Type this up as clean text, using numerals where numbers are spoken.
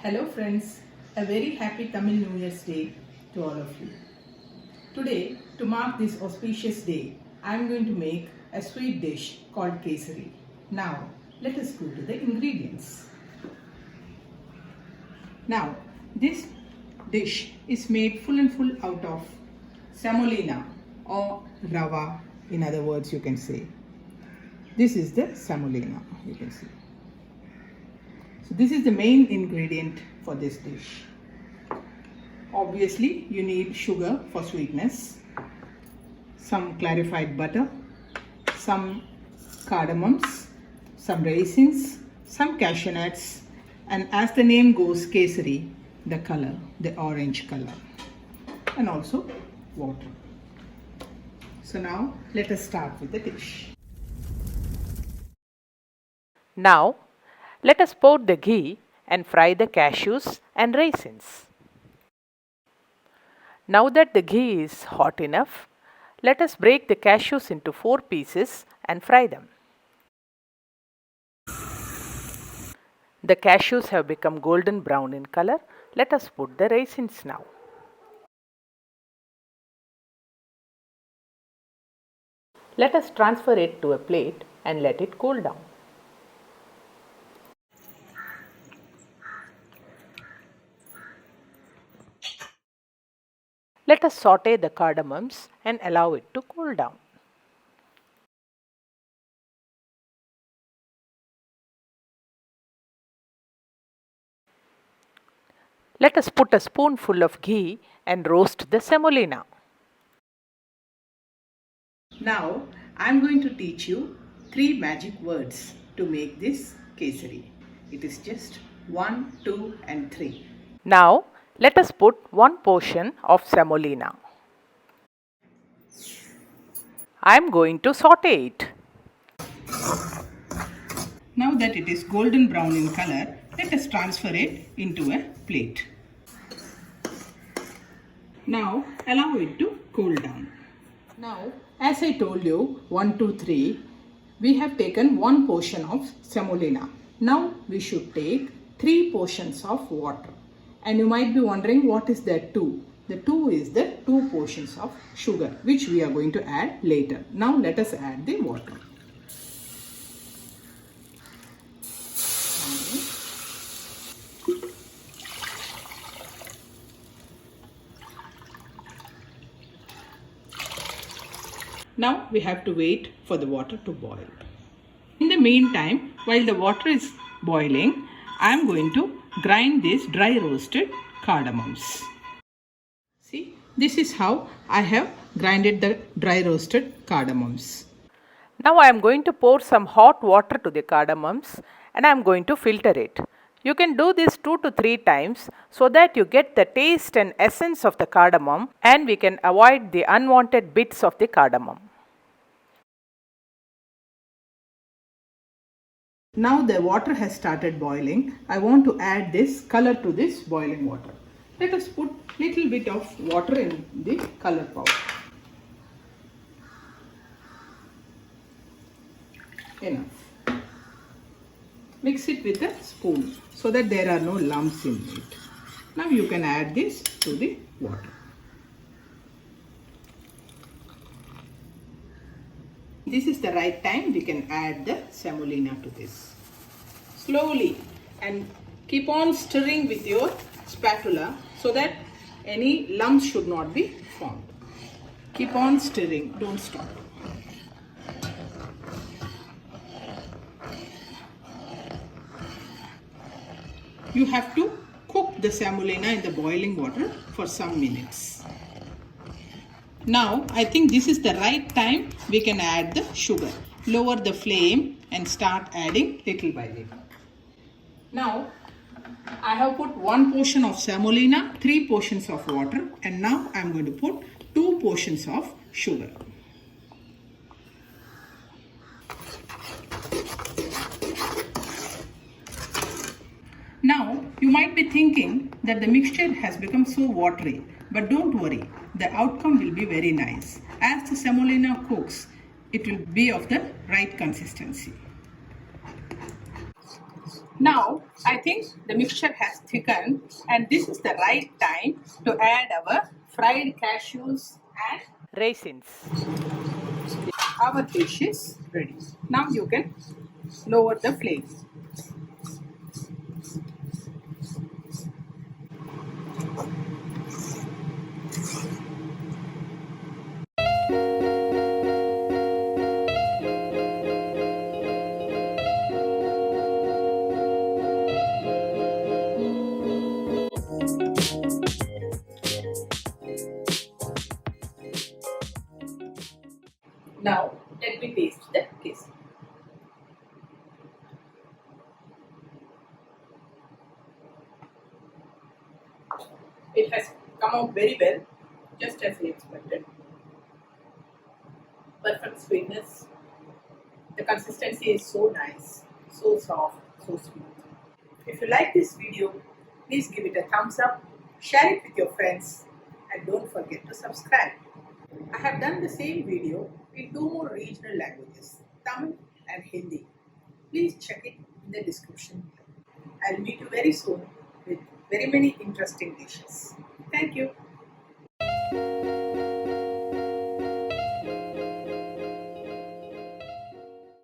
Hello friends, a very happy Tamil New Year's Day to all of you. Today, to mark this auspicious day, I am going to make a sweet dish called Kesari. Now, let us go to the ingredients. Now, this dish is made full and full out of semolina or rava, in other words you can say. This is the semolina, you can see. So this is the main ingredient for this dish. Obviously, you need sugar for sweetness, some clarified butter, some cardamoms, some raisins, some cashew nuts, and as the name goes, kesari, the color, the orange color, and also water. So now let us start with the dish. Now, let us pour the ghee and fry the cashews and raisins. Now that the ghee is hot enough, let us break the cashews into 4 pieces and fry them. The cashews have become golden brown in color. Let us put the raisins now. Let us transfer it to a plate and let it cool down. Let us saute the cardamoms and allow it to cool down. Let us put a spoonful of ghee and roast the semolina. Now, I am going to teach you 3 magic words to make this kesari. It is just 1, 2 and 3. Now, let us put 1 portion of semolina. I am going to saute it. Now that it is golden brown in color, let us transfer it into a plate. Now, allow it to cool down. Now, as I told you, 1, 2, 3, we have taken 1 portion of semolina. Now, we should take 3 portions of water. And you might be wondering, what is that 2? The 2 is the 2 portions of sugar, which we are going to add later. Now, let us add the water. Now we have to wait for the water to boil. In the meantime, while the water is boiling, I am going to grind these dry roasted cardamoms. See, this is how I have grinded the dry roasted cardamoms. Now I am going to pour some hot water to the cardamoms and I am going to filter it. You can do this 2 to 3 times so that you get the taste and essence of the cardamom and we can avoid the unwanted bits of the cardamom. Now the water has started boiling. I want to add this color to this boiling water. Let us put little bit of water in the color pot. Enough. Mix it with a spoon so that there are no lumps in it. Now you can add this to the water. This is the right time we can add the semolina to this. Slowly, and keep on stirring with your spatula so that any lumps should not be formed. Keep on stirring, don't stop. You have to cook the semolina in the boiling water for some minutes. Now, I think this is the right time we can add the sugar. Lower the flame and start adding little by little. Now, I have put 1 portion of semolina, 3 portions of water, and now I am going to put 2 portions of sugar. Now, you might be thinking that the mixture has become so watery, but don't worry, the outcome will be very nice. As the semolina cooks, it will be of the right consistency. Now, I think the mixture has thickened and this is the right time to add our fried cashews and Raisins. our dish is ready. Now you can lower the flame. Now, let me taste the kesari. It has come out very well, just as we expected. Perfect sweetness. The consistency is so nice, so soft, so smooth. If you like this video, please give it a thumbs up, share it with your friends, and don't forget to subscribe. I have done the same video in two more regional languages, Tamil and Hindi. Please check it in the description. I'll meet you very soon with very many interesting dishes. Thank you.